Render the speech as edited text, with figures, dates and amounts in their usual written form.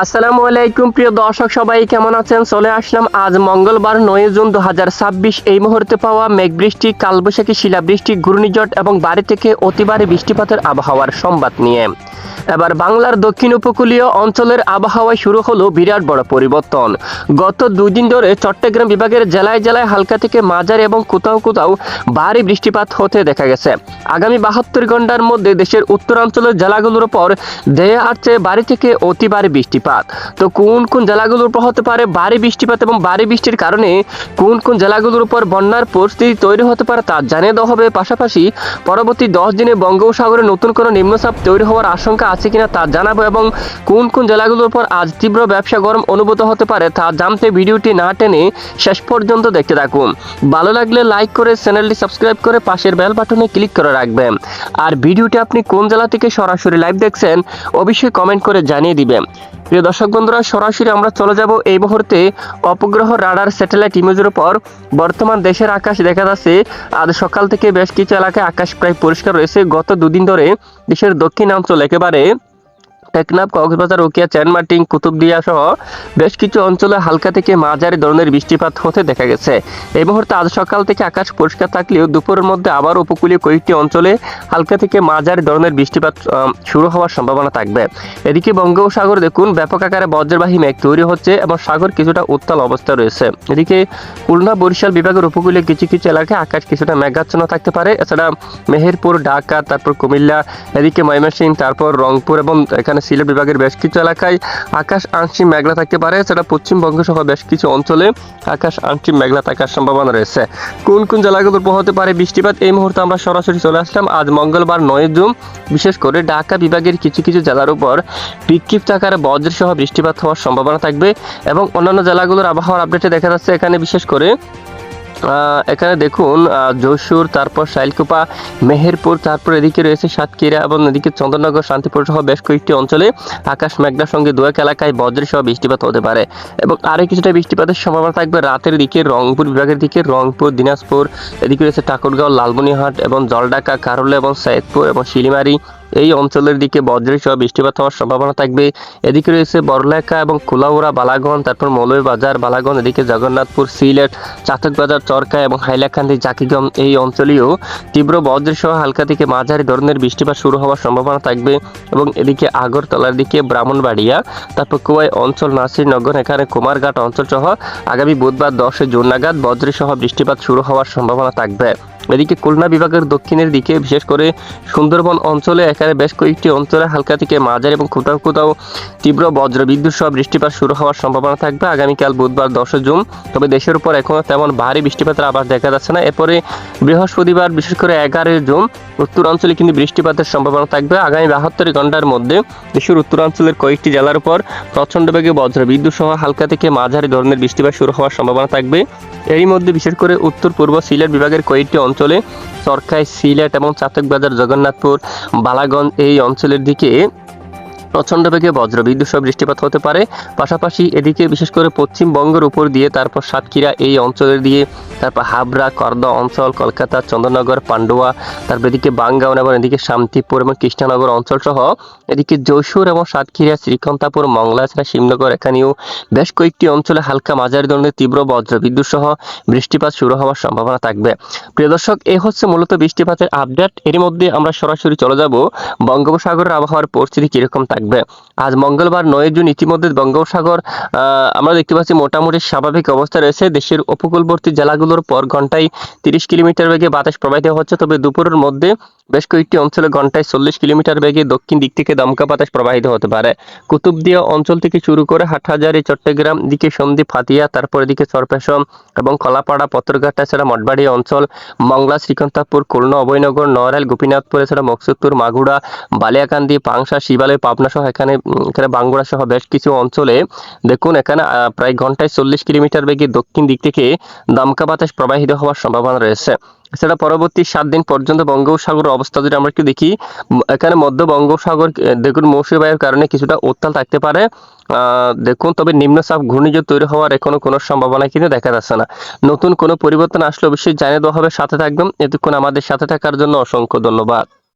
আসসালামু আলাইকুম প্রিয় দর্শক, সবাই কেমন আছেন? চলে আসলাম আজ মঙ্গলবার 9 জুন 2026 এই মুহূর্তে পাওয়া মেঘবৃষ্টি, কালবৈশাখী, শিলাবৃষ্টি, ঘূর্ণিঝড় এবং বাড়ি থেকে অতি ভারী বৃষ্টিপাতের আবহাওয়ার সংবাদ নিয়ে। এবার বাংলার দক্ষিণ উপকূলীয় অঞ্চলের আবহাওয়ায় শুরু হলো বিরাট বড় পরিবর্তন। গত 2 দিন ধরে চট্টগ্রাম বিভাগের জেলায় জেলায় হালকা থেকে মাঝারি এবং কোথাও কোথাও ভারী বৃষ্টিপাত হতে দেখা গেছে। আগামী 72 ঘন্টার মধ্যে দেশের উত্তরাঞ্চলের জেলাগুলোর উপর ধেয়ে আসছে ভারী থেকে অতি ভারী বৃষ্টিপাত। তো কোন কোন জেলাগুলোর উপর হতে পারে ভারী বৃষ্টিপাত এবং ভারী বৃষ্টির কারণে কোন কোন জেলাগুলোর উপর বন্যার পরিস্থিতি তৈরি হতে পারে তা জানিয়ে দেওয়া হবে। পাশাপাশি পরবর্তী 10 দিনে বঙ্গোপসাগরে নতুন কোনো নিম্নচাপ তৈরি হওয়ার আশঙ্কা আছে কিনা তা জানাবো এবং কোন কোন জেলাগুলোর উপর আজ তীব্র ব্যবসা গরম অনুভূত হতে পারে তা জানতে ভিডিওটি না টেনে শেষ পর্যন্ত দেখতে থাকুন। ভালো লাগলে লাইক করে চ্যানেলটি সাবস্ক্রাইব করে পাশের বেল বাটনে ক্লিক করে রাখবেন। আর ভিডিওটি আপনি কোন জেলা থেকে সরাসরি লাইভ দেখছেন অবশ্যই কমেন্ট করে জানিয়ে দিবেন। প্রিয় দর্শক বন্ধুরা, সরাসরি আমরা চলে যাব এই মুহূর্তে উপগ্রহ রাডার স্যাটেলাইট ইমেজের উপর। বর্তমান দেশের আকাশ দেখা যাচ্ছে আজ সকাল থেকে বেশ কিছু এলাকায় আকাশ প্রায় পরিষ্কার রয়েছে। গত 2 দিন ধরে দেশের দক্ষিণাঞ্চল একেবারে টেকনাফ, কক্সবাজার, রোকিয়া, চানমার্টিন, কুতুবদিয়া সহ বেশ কিছু অঞ্চলে হালকা থেকে মাঝারি ধরনের বৃষ্টিপাত হতে দেখা গেছে। এই মুহূর্তে আজ সকাল থেকে আকাশ পরিষ্কার থাকলেও দুপুরের মধ্যে আবার উপকূলীয় কয়েকটি অঞ্চলে হালকা থেকে মাঝারি ধরনের বৃষ্টিপাত শুরু হওয়ার সম্ভাবনা থাকবে। এদিকে বঙ্গোপসাগর দেখুন ব্যাপক আকারে বজ্রবাহী মেঘ তৈরি হচ্ছে এবং সাগর কিছুটা উত্তাল অবস্থা রয়েছে। এদিকে খুলনা, বরিশাল বিভাগের উপকূলীয় কিছু কিছু এলাকায় আকাশ কিছুটা মেঘাচ্ছন্ন থাকতে পারে। এছাড়া মেহেরপুর, ঢাকা, তারপর কুমিল্লা, এদিকে ময়মনসিংহ, তারপর রংপুর এবং এখানে সিলেট বিভাগের বেশ কিছু এলাকায় আকাশ আংশিক মেঘলা থাকতে পারে। এছাড়া পশ্চিমবঙ্গ সহ বেশ কিছু অঞ্চলে আকাশ আংশিক মেঘলা থাকার সম্ভাবনা রয়েছে। কোন কোন জেলাগুলোর উপর হতে পারে বৃষ্টিপাত এই মুহূর্তে আমরা সরাসরি চলে আসলাম আজ মঙ্গলবার 9 জুন। বিশেষ করে ঢাকা বিভাগের কিছু কিছু জেলার উপর বিক্ষিপ্ত আকারে বজ্র সহ বৃষ্টিপাত হওয়ার সম্ভাবনা থাকবে এবং অন্যান্য জেলাগুলোর আবহাওয়ার আপডেটে দেখা যাচ্ছে এখানে বিশেষ করে এখানে দেখুন যশোর, তারপর শাইলকুপা, মেহেরপুর, তারপর এদিকে রয়েছে সাতক্ষীরা এবং এদিকে চন্দননগর, শান্তিপুর সহ বেশ কয়েকটি অঞ্চলে আকাশ মেঘলার সঙ্গে দু এক এলাকায় বজ্র সহ বৃষ্টিপাত হতে পারে এবং আরও কিছুটা বৃষ্টিপাতের সম্ভাবনা থাকবে রাতের দিকে রংপুর বিভাগের দিকে। রংপুর, দিনাজপুর, এদিকে রয়েছে ঠাকুরগাঁও, লালমনিরহাট এবং জলঢাকা, কারুলে এবং সৈয়দপুর এবং শিলিমারি এই অঞ্চলের দিকে বজ্রের সহ বৃষ্টিপাত হওয়ার সম্ভাবনা থাকবে। এদিকে রয়েছে বড়লেখা এবং কুলাউড়া, বালাগঞ্জ, তারপর মৌলভীবাজার, বালাগঞ্জ, এদিকে জগন্নাথপুর, সিলেট, চাতকবাজার, চরকা এবং হাইলাকান্দি, জাকিগঞ্জ এই অঞ্চলেও তীব্র বজ্রের সহ হালকা থেকে মাঝারি ধরনের বৃষ্টিপাত শুরু হওয়ার সম্ভাবনা থাকবে এবং এদিকে আগরতলার দিকে ব্রাহ্মণবাড়িয়া, তারপর কুয়াই অঞ্চল, নাসিরনগর, এখানে কুমারঘাট অঞ্চল সহ আগামী বুধবার 10 জুন নাগাদ বজ্রের সহ বৃষ্টিপাত শুরু হওয়ার সম্ভাবনা থাকবে। এদিকে খুলনা বিভাগের দক্ষিণের দিকে বিশেষ করে সুন্দরবন অঞ্চলে এখানে বেশ কয়েকটি অঞ্চলে হালকা থেকে মাঝারি এবং কোথাও কোথাও তীব্র বজ্র বিদ্যুৎ সহ বৃষ্টিপাত শুরু হওয়ার সম্ভাবনা থাকবে আগামীকাল বুধবার 10 জুন। তবে দেশের উপর এখনও তেমন ভারী বৃষ্টিপাতের আভাস দেখা যাচ্ছে না। এরপরে বৃহস্পতিবার বিশেষ করে 11 জুন উত্তরাঞ্চলে কিন্তু বৃষ্টিপাতের সম্ভাবনা থাকবে। আগামী 72 ঘন্টার মধ্যে দেশের উত্তরাঞ্চলের কয়েকটি জেলার উপর প্রচণ্ড বেগে বজ্র বিদ্যুৎ সহ হালকা থেকে মাঝারি ধরনের বৃষ্টিপাত শুরু হওয়ার সম্ভাবনা থাকবে। এরই মধ্যে বিশেষ করে উত্তর পূর্ব সিলেট বিভাগের কয়েকটি অঞ্চলে চরকায়, সিলেট এবং চাতকবাজার, জগন্নাথপুর, বালাগঞ্জ এই অঞ্চলের দিকে প্রচণ্ড বেগে বজ্র বিদ্যুৎ সহ বৃষ্টিপাত হতে পারে। পাশাপাশি এদিকে বিশেষ করে পশ্চিমবঙ্গের উপর দিয়ে তারপর সাতক্ষীরা এই অঞ্চলের দিয়ে, তারপর হাবড়া, করদা অঞ্চল, কলকাতা, চন্দননগর, পান্ডুয়া, তারপর এদিকে বাঙ্গাওন এবং এদিকে শান্তিপুর এবং কৃষ্ণনগর অঞ্চল সহ এদিকে যশোর এবং সাতক্ষীরা, শ্রীকান্তাপুর, মংলা, শিবনগর এখানেও বেশ কয়েকটি অঞ্চলে হালকা মাঝারি ধরনের তীব্র বজ্র বিদ্যুৎ সহ বৃষ্টিপাত শুরু হওয়ার সম্ভাবনা থাকবে। প্রিয় দর্শক, এই হচ্ছে মূলত বৃষ্টিপাতের আপডেট। এর মধ্যে আমরা সরাসরি চলে যাব বঙ্গোপসাগরের আবহাওয়ার পরিস্থিতি কিরকম থাকবে। আজ মঙ্গলবার 9 জুন ইতিমধ্যে বঙ্গোপসাগর আমরা দেখতে পাচ্ছি মোটামুটি স্বাভাবিক অবস্থা রয়েছে। দেশের উপকূলবর্তী জেলাগুলোর পর ঘন্টায় 30 কিলোমিটার বেগে বাতাস প্রবাহিত হচ্ছে। তবে দুপুরের মধ্যে বেশ কয়েকটি অঞ্চলে ঘন্টায় 40 কিলোমিটার বেগে দক্ষিণ দিক থেকে দমকা বাতাস প্রবাহিত হতে পারে। কুতুবদিয়া অঞ্চল থেকে শুরু করে হাটহাজারী, চট্টগ্রাম দিকে সন্দ্বীপ, হাতিয়া, তারপর এদিকে চরপেশম এবং কলাপাড়া, পত্রঘাট, এছাড়া মঠবাড়ি অঞ্চল, মংলা, শ্রীকান্তাপুর, খুলনা, অভয়নগর, নড়াইল, গোপীনাথপুর, এছাড়া মকসুদপুর, মাগুড়া, বালিয়াকান্দি, পাংশা, শিবালয়, পাবনা সহ এখানে বাঙ্গুড়া সহ বেশ কিছু অঞ্চলে দেখুন এখানে প্রায় ঘন্টায় 40 কিলোমিটার বেগে দক্ষিণ দিক থেকে দমকা বাতাস প্রবাহিত হওয়ার সম্ভাবনা রয়েছে। এছাড়া পরবর্তী 7 দিন পর্যন্ত বঙ্গোপসাগরের অবস্থা যদি আমরা একটু দেখি, এখানে মধ্য বঙ্গোপসাগর দেখুন মৌসুমী বায়ুর কারণে কিছুটা উত্তাল থাকতে পারে দেখুন। তবে নিম্নচাপ ঘূর্ণিঝড় তৈরি হওয়ার এখনো কোনো সম্ভাবনা কিন্তু দেখা যাচ্ছে না। নতুন কোনো পরিবর্তন আসলে অবশ্যই জানিয়ে দেওয়া হবে, সাথে থাকবেন। এতক্ষণ আমাদের সাথে থাকার জন্য অসংখ্য ধন্যবাদ।